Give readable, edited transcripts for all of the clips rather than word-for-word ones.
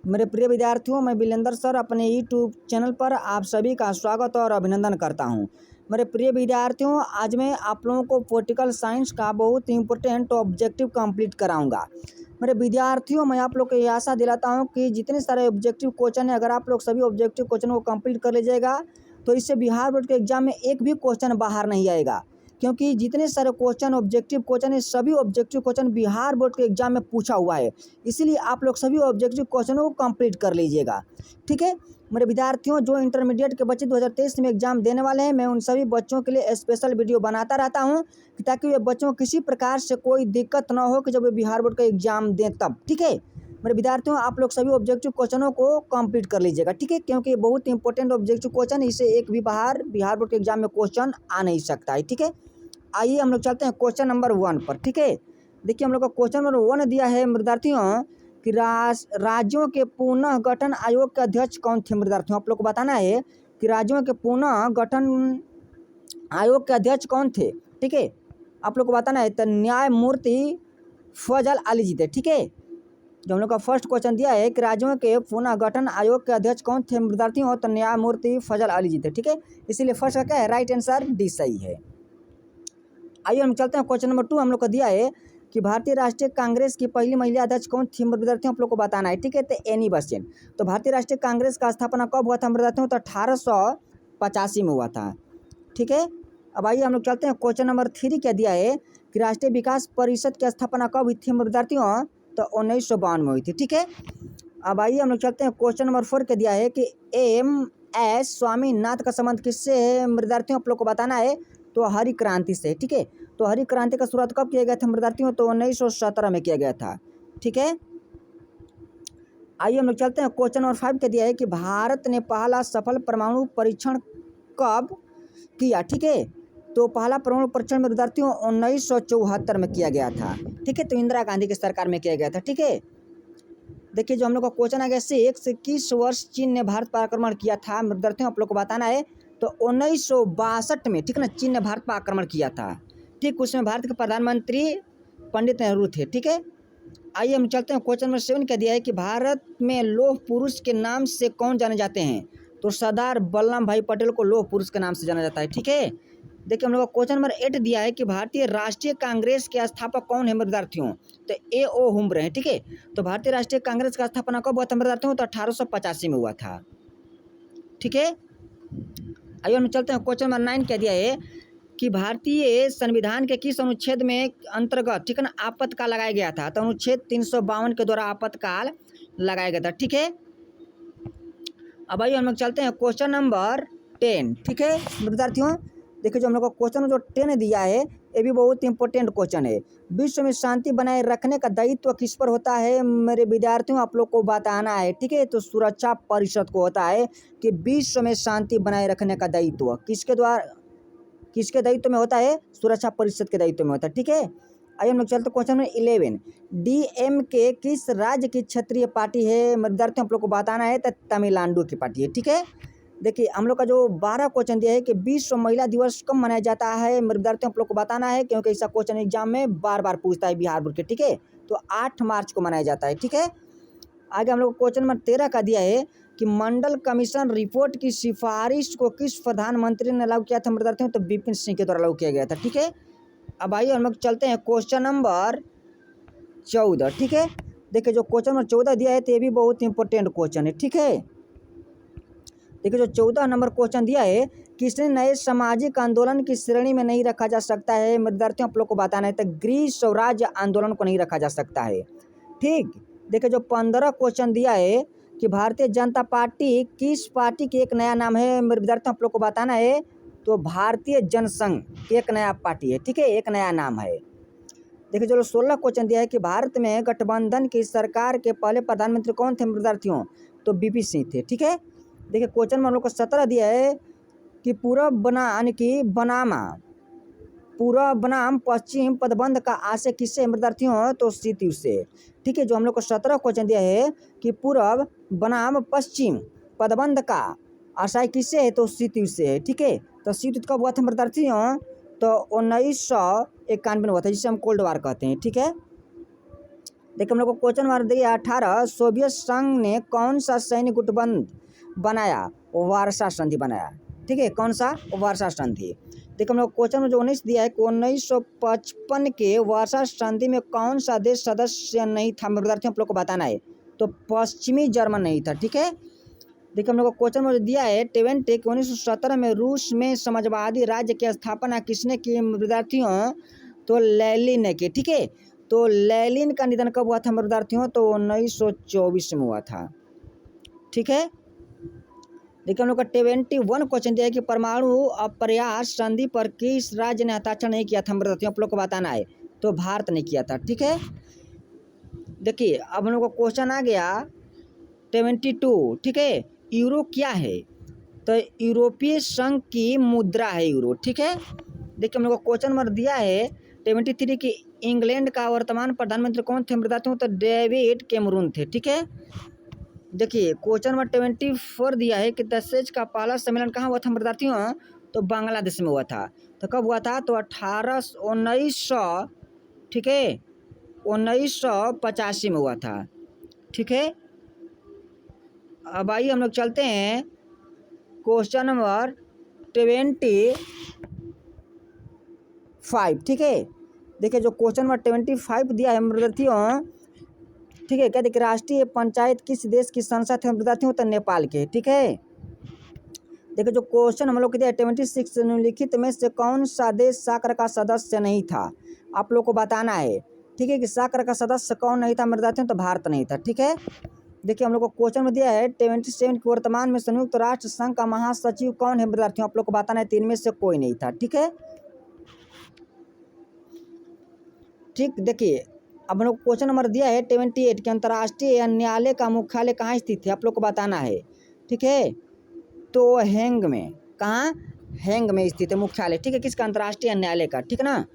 मेरे प्रिय विद्यार्थियों, मैं बिलेंदर सर अपने यूट्यूब चैनल पर आप सभी का स्वागत और अभिनंदन करता हूं। मेरे प्रिय विद्यार्थियों, आज मैं आप लोगों को पॉलिटिकल साइंस का बहुत इंपॉर्टेंट ऑब्जेक्टिव कंप्लीट कराऊंगा। मेरे विद्यार्थियों, मैं आप लोग को ये आशा दिलाता हूं कि जितने सारे ऑब्जेक्टिव क्वेश्चन है, अगर आप लोग सभी ऑब्जेक्टिव क्वेश्चन को कंप्लीट कर लीजिएगा तो इससे बिहार बोर्ड के एग्जाम में एक भी क्वेश्चन बाहर नहीं आएगा, क्योंकि जितने सारे क्वेश्चन ऑब्जेक्टिव क्वेश्चन है, सभी ऑब्जेक्टिव क्वेश्चन बिहार बोर्ड के एग्जाम में पूछा हुआ है। इसीलिए आप लोग सभी ऑब्जेक्टिव क्वेश्चनों को कंप्लीट कर लीजिएगा, ठीक है। मेरे विद्यार्थियों, जो इंटरमीडिएट के बच्चे 2023 में एग्जाम देने वाले हैं, मैं उन सभी बच्चों के लिए स्पेशल वीडियो बनाता रहता हूं ताकि वे बच्चों को किसी प्रकार से कोई दिक्कत ना हो कि जब वे बिहार बोर्ड का एग्जाम दें तब, ठीक है। मेरे विद्यार्थियों, आप लोग सभी ऑब्जेक्टिव क्वेश्चनों को कंप्लीट कर लीजिएगा, ठीक है, क्योंकि ये बहुत इंपॉर्टेंट ऑब्जेक्टिव क्वेश्चन, इससे एक भी बिहार बोर्ड के एग्जाम में क्वेश्चन आ नहीं सकता है, ठीक है। आइए हम लोग चलते हैं क्वेश्चन नंबर 1 पर, ठीक है। देखिए, हम लोग का क्वेश्चन नंबर 1 दिया है विद्यार्थियों कि राज्यों के पुनः गठन आयोग के अध्यक्ष कौन थे। विद्यार्थियों, आप लोग को बताना है कि राज्यों के पुनः गठन आयोग के अध्यक्ष कौन थे, ठीक है। आप लोग को बताना है तो न्यायमूर्ति फजल अली जी थे, ठीक है। जो हम लोग का फर्स्ट क्वेश्चन दिया है कि राज्यों के पुनः गठन आयोग के अध्यक्ष कौन थे विद्यार्थियों, तो न्यायमूर्ति फजल अली जी थे, ठीक है। इसीलिए फर्स्ट का क्या है, राइट आंसर डी सही है। आइए हम चलते हैं क्वेश्चन नंबर 2। हम लोग को दिया है कि भारतीय राष्ट्रीय कांग्रेस की पहली महिला अध्यक्ष कौन थी विद्यार्थियों, आप लोग को बताना है, ठीक है। तो एनी बेसेंट। तो भारतीय राष्ट्रीय कांग्रेस का स्थापना कब हुआ था विद्यार्थियों, तो 1885 में हुआ था, ठीक है। अब आइए हम लोग चलते हैं क्वेश्चन नंबर 3। क्या दिया है कि राष्ट्रीय विकास परिषद की स्थापना कब हुई थी विद्यार्थियों, तो 1952 में हुई थी, ठीक है। अब आइए हम लोग चलते हैं क्वेश्चन नंबर 4। क्या दिया है कि MS स्वामीनाथन का संबंध किससे है विद्यार्थियों, आप लोग को बताना है, तो हरी क्रांति से, ठीक है। तो हरी क्रांति का शुरुआत कब किया गया था विद्यार्थियों, तो 1917 में किया गया था, ठीक है। आइए हम लोग चलते हैं क्वेश्चन नंबर 5। क्या दिया है कि भारत ने पहला सफल परमाणु परीक्षण कब किया, ठीक है। तो पहला परमाणु परीक्षण में विद्यार्थियों 1974 में किया गया था, ठीक है। तो इंदिरा गांधी की सरकार में किया गया था, ठीक है। देखिए, जो हम लोग का क्वेश्चन आ गया 6 किस वर्ष चीन ने भारत पर आक्रमण किया था विद्यार्थियों, आप लोग को बताना है, तो 1962 में, ठीक है ना, चीन ने भारत पर आक्रमण किया था, ठीक। उसमें भारत के प्रधानमंत्री पंडित नेहरू थे, ठीक है। आइए हम चलते हैं क्वेश्चन नंबर 7। क्या दिया है कि भारत में लौह पुरुष के नाम से कौन जाने जाते हैं, तो सरदार वल्लभ भाई पटेल को लौह पुरुष के नाम से जाना जाता है, ठीक है। देखिए, हम लोग का क्वेश्चन नंबर 8 दिया है कि भारतीय राष्ट्रीय कांग्रेस के स्थापक कौन है विद्यार्थियों, तो A.O. हुम्ब्रे हैं, ठीक है। तो भारतीय राष्ट्रीय कांग्रेस का स्थापना कब हुआ था विद्यार्थियों, तो 1885 में हुआ था, ठीक है। आइए हम चलते हैं क्वेश्चन नंबर 9। क्या दिया है कि भारतीय संविधान के किस अनुच्छेद में अंतर्गत, ठीक है ना, आपातकाल लगाया गया था, तो अनुच्छेद 352 के द्वारा आपातकाल लगाया गया था, ठीक है। अब आइए हम लोग चलते हैं क्वेश्चन नंबर 10, ठीक है विद्यार्थियों। देखिए, जो हम लोग का क्वेश्चन जो 10 दिया है, ये भी बहुत इंपॉर्टेंट क्वेश्चन है। विश्व में शांति बनाए रखने का दायित्व किस पर होता है मेरे विद्यार्थियों, आप लोग को बताना है, ठीक है। तो सुरक्षा परिषद को होता है कि विश्व में शांति बनाए रखने का दायित्व किसके दायित्व में होता है, सुरक्षा परिषद के दायित्व में होता है, ठीक है। आइए हम लोग चलते क्वेश्चन नंबर 11। DMK किस राज्य की क्षेत्रीय पार्टी है विद्यार्थियों, आप लोग को बताना है, तो तमिलनाडु की पार्टी है, ठीक है। देखिए, हम लोग का जो 12 क्वेश्चन दिया है कि विश्व महिला दिवस कब मनाया जाता है विद्यार्थियों, आप लोग को बताना है, क्योंकि ऐसा क्वेश्चन एग्जाम में बार बार पूछता है बिहार बोर्ड के, ठीक है। तो 8 मार्च को मनाया जाता है, ठीक है। आगे हम लोग क्वेश्चन नंबर 13 का दिया है कि मंडल कमीशन रिपोर्ट की सिफारिश को किस प्रधानमंत्री ने लागू किया था विद्यार्थियों, तो विपिन सिंह के द्वारा लागू किया गया था, ठीक है। अब आइए हम लोग चलते हैं क्वेश्चन नंबर 14, ठीक है। देखिए, जो क्वेश्चन नंबर 14 दिया है, तो ये भी बहुत इंपॉर्टेंट क्वेश्चन है, ठीक है। देखिए, जो 14 नंबर क्वेश्चन दिया है, किसने नए सामाजिक आंदोलन की श्रेणी में नहीं रखा जा सकता है विद्यार्थियों, आप लोग को बताना है, तो गृह स्वराज्य आंदोलन को नहीं रखा जा सकता है, ठीक। देखिए, जो 15 क्वेश्चन दिया है कि भारतीय जनता पार्टी किस पार्टी की एक नया नाम है विद्यार्थियों, आप लोग को बताना है, तो भारतीय जनसंघ एक नया पार्टी है, ठीक है, एक नया नाम है। देखिए, जो 16 क्वेश्चन दिया है कि भारत में गठबंधन की सरकार के पहले प्रधानमंत्री कौन थे विद्यार्थियों, तो BP सिंह थे, ठीक है। देखिए, क्वेश्चन में हम लोग को 17 दिया है कि पूर्व बनाम पश्चिम पदबंध का आशय किससे विद्यार्थियों, तो शीतयुद्ध से, ठीक है। जो हम लोग को 17 क्वेश्चन दिया है कि पूर्व बनाम पश्चिम पदबंध का आशय किससे है, तो शीतयुद्ध से है, ठीक है। तो शीतयुद्ध कब हुआ था विद्यार्थियों, तो 1991 में हुआ था, जिसे हम कोल्ड वार कहते हैं, ठीक है। देखिए हम लोग को क्वेश्चन नंबर दिया 18, सोवियत संघ ने कौन सा सैन्य गुटबंद बनाया? वारसा संधि बनाया। ठीक है, कौन सा? वारसा संधि। देखिए हम लोग क्वेश्चन में जो 19 दिया है कि 1955 के वारसा संधि में कौन सा देश सदस्य नहीं था? विद्यार्थियों आप लोग को बताना है। तो पश्चिमी जर्मन नहीं था। ठीक है, देखिए हम लोग को क्वेश्चन में दिया है 20 कि 1917 में रूस में समाजवादी राज्य की स्थापना किसने की? विद्यार्थियों तो लेनिन ने की। ठीक है, तो लेनिन का निधन कब हुआ था विद्यार्थियों? तो 1924 में हुआ था। ठीक है, देखिए हम लोग का 21 क्वेश्चन दिया है कि परमाणु अप्रयास संधि पर किस राज्य ने हस्ताक्षर नहीं किया था विद्यार्थियों? आप लोग को बताना है। तो भारत ने किया था। ठीक है, देखिए अब हम लोग को क्वेश्चन आ गया 22। ठीक है, यूरो क्या है? तो यूरोपीय संघ की मुद्रा है यूरो। ठीक है, देखिए हम लोग को क्वेश्चन नंबर दिया है 23 कि इंग्लैंड का वर्तमान प्रधानमंत्री कौन थे विद्यार्थियों? तो डेविड कैमरून थे। ठीक है, देखिए क्वेश्चन नंबर 24 दिया है कि दशेज का पहला सम्मेलन कहाँ हुआ था विद्यार्थियों? तो बांग्लादेश में हुआ था। तो कब हुआ था? तो 1900, ठीक है, 1985 में हुआ था। ठीक है, अब आइए हम लोग चलते हैं क्वेश्चन नंबर 25। ठीक है, देखिए जो क्वेश्चन नंबर 25 दिया है विद्यार्थियों, ठीक है, क्या देखिए राष्ट्रीय पंचायत किस देश की संसद है विद्यार्थियों? तो नेपाल के। ठीक है, देखिए जो क्वेश्चन हम लोग को दिया है 26, निम्नलिखित में से कौन सा देश सार्क का सदस्य नहीं था? आप लोग को बताना है। ठीक है, कि सार्क का सदस्य कौन नहीं था विद्यार्थियों? तो भारत नहीं था। ठीक है, देखिए हम लोग को क्वेश्चन में दिया है 27 कि वर्तमान में संयुक्त राष्ट्र संघ का महासचिव कौन है विद्यार्थियों? आप लोग को बताना है। 3 में से कोई नहीं था। ठीक है, ठीक, देखिए अब हम लोग क्वेश्चन नंबर दिया है 28 कि अंतर्राष्ट्रीय न्यायालय का मुख्यालय कहाँ स्थित है? आप लोग को बताना है। ठीक है, तो हैंग में, कहाँ? हैंग में स्थित है मुख्यालय। ठीक है, किसका? अंतर्राष्ट्रीय न्यायालय का। ठीक है ना,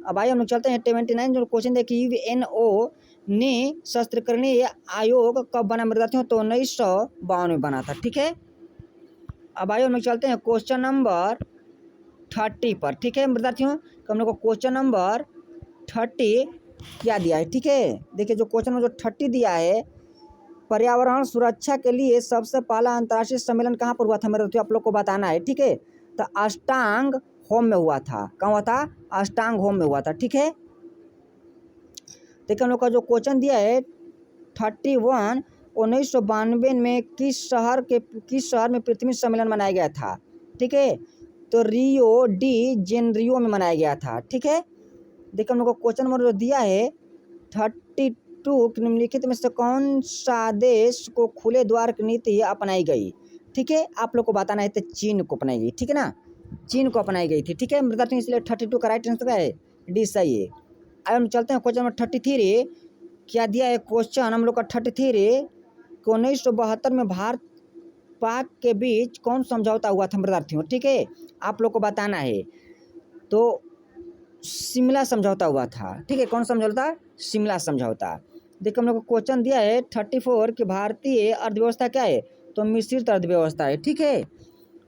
अब आइए हम लोग चलते हैं 29 जो क्वेश्चन देखिए यूएनओ ने शस्त्रकरणीय आयोग कब बना विद्यार्थियों? तो 1952 में बना था। ठीक है, अब आइए हम लोग चलते हैं क्वेश्चन नंबर 30 पर। ठीक है विद्यार्थियों, तो हम लोग को क्वेश्चन नंबर 30 क्या दिया है? ठीक है, देखिए जो क्वेश्चन नंबर जो 30 दिया है, पर्यावरण सुरक्षा के लिए सबसे पहला अंतर्राष्ट्रीय सम्मेलन कहाँ पर हुआ था मेरे? आप लोग को बताना है। ठीक है, तो अष्टांग होम में हुआ था। कहाँ हुआ था? अष्टांग होम में हुआ था। ठीक है, देखिए हम लोग का जो क्वेश्चन दिया है 31, 1992 में किस शहर में पृथ्वी सम्मेलन मनाया गया था? ठीक है, तो रियो डी जेनेरियो में मनाया गया था। ठीक है, देखिए हम लोग को क्वेश्चन नंबर जो दिया है 32, निम्नलिखित में से कौन सा देश को खुले द्वार की नीति अपनाई गई? ठीक है, आप लोग को बताना है। तो चीन को अपनाई गई। ठीक है ना, चीन को अपनाई गई थी। ठीक है विद्यार्थियों, इसलिए 32 का राइट आंसर है डी सही है। अब हम चलते हैं क्वेश्चन नंबर 33। क्या दिया है क्वेश्चन हम लोग का 33 कि 1972 में भारत पाक के बीच कौन समझौता हुआ था विद्यार्थियों? ठीक है, आप लोग को बताना है। तो शिमला समझौता हुआ था। ठीक है, कौन समझौता? शिमला समझौता। देखिए हम लोग को क्वेश्चन दिया है 34 कि भारतीय अर्थव्यवस्था क्या है? तो मिश्रित अर्थव्यवस्था है। ठीक है,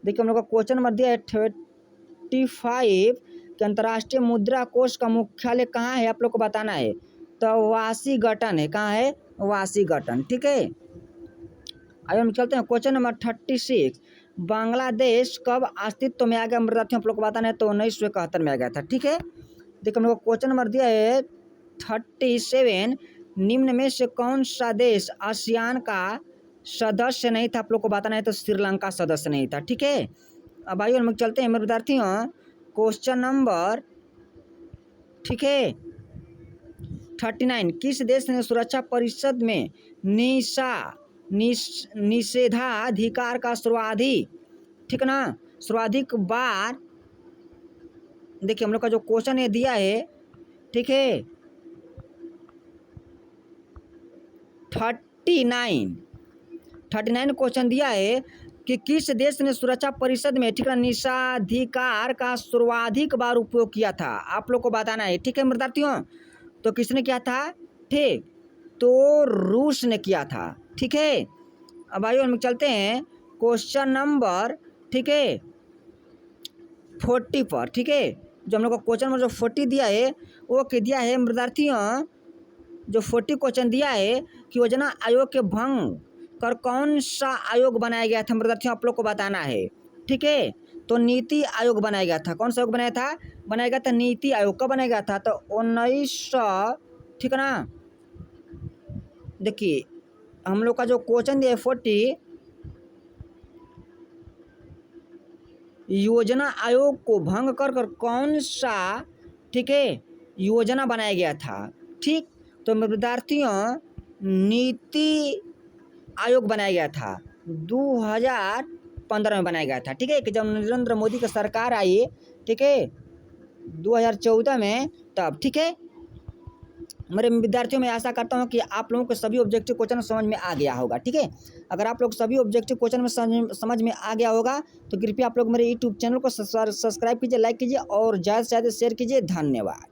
देखिए हम लोग का क्वेश्चन नंबर दिया है 35 कि अंतर्राष्ट्रीय मुद्रा कोष का मुख्यालय कहाँ है? आप लोग को बताना है। तो वाशिंगटन है। कहाँ है? वाशिंगटन। ठीक है, आइए हम चलते हैं क्वेश्चन नंबर 36। बांग्लादेश कब अस्तित्व में आ गया विद्यार्थियों? आप लोग को बताना है। तो 1971 में आ गया था। ठीक है, देखिए हम लोग को क्वेश्चन नंबर दिया है 37, निम्न में से कौन सा देश आसियान का सदस्य नहीं था? आप लोग को बताना है। तो श्रीलंका सदस्य नहीं था। ठीक है, अब आइए हम लोग चलते हैं मेरे विद्यार्थियों क्वेश्चन नंबर, ठीक है, 39, किस देश ने सुरक्षा परिषद में निषेधाधिकार का सर्वाधिक, ठीक ना, सर्वाधिक बार, देखिए हम लोग का जो क्वेश्चन ये दिया है, ठीक है, 39 क्वेश्चन दिया है कि किस देश ने सुरक्षा परिषद में, ठीक है, निषेधाधिकार का सर्वाधिक बार उपयोग किया था? आप लोग को बताना है। ठीक है विद्यार्थियों, तो किसने किया था? ठीक, तो रूस ने किया था। ठीक है, अब आइए हम चलते हैं क्वेश्चन नंबर, ठीक है, 40 पर। ठीक है, जो हम लोग को क्वेश्चन नंबर जो 40 दिया है वो क्या दिया है विद्यार्थियों? जो 40 क्वेश्चन दिया है कि योजना आयोग के भंग कर कौन सा आयोग बनाया गया था विद्यार्थियों, आप लोग को बताना है। ठीक है, तो नीति आयोग बनाया गया था। कौन सा आयोग बनाया गया था नीति आयोग। कब बनाया गया था? तो 1900, ठीक है ना। देखिए हम लोग का जो क्वेश्चन दिया है 40, योजना आयोग को भंग कर कौन सा, ठीक है, योजना बनाया गया था। ठीक, तो विद्यार्थियों नीति आयोग बनाया गया था 2015 में बनाया गया था। ठीक है, कि जब नरेंद्र मोदी की सरकार आई, ठीक है, 2014 में तब। ठीक है, मेरे विद्यार्थियों में आशा करता हूं कि आप लोगों को सभी ऑब्जेक्टिव क्वेश्चन समझ में आ गया होगा। ठीक है, अगर आप लोग सभी ऑब्जेक्टिव क्वेश्चन में समझ में आ गया होगा तो कृपया आप लोग मेरे यूट्यूब चैनल को सब्सक्राइब कीजिए, लाइक कीजिए और ज़्यादा से ज़्यादा शेयर कीजिए। धन्यवाद।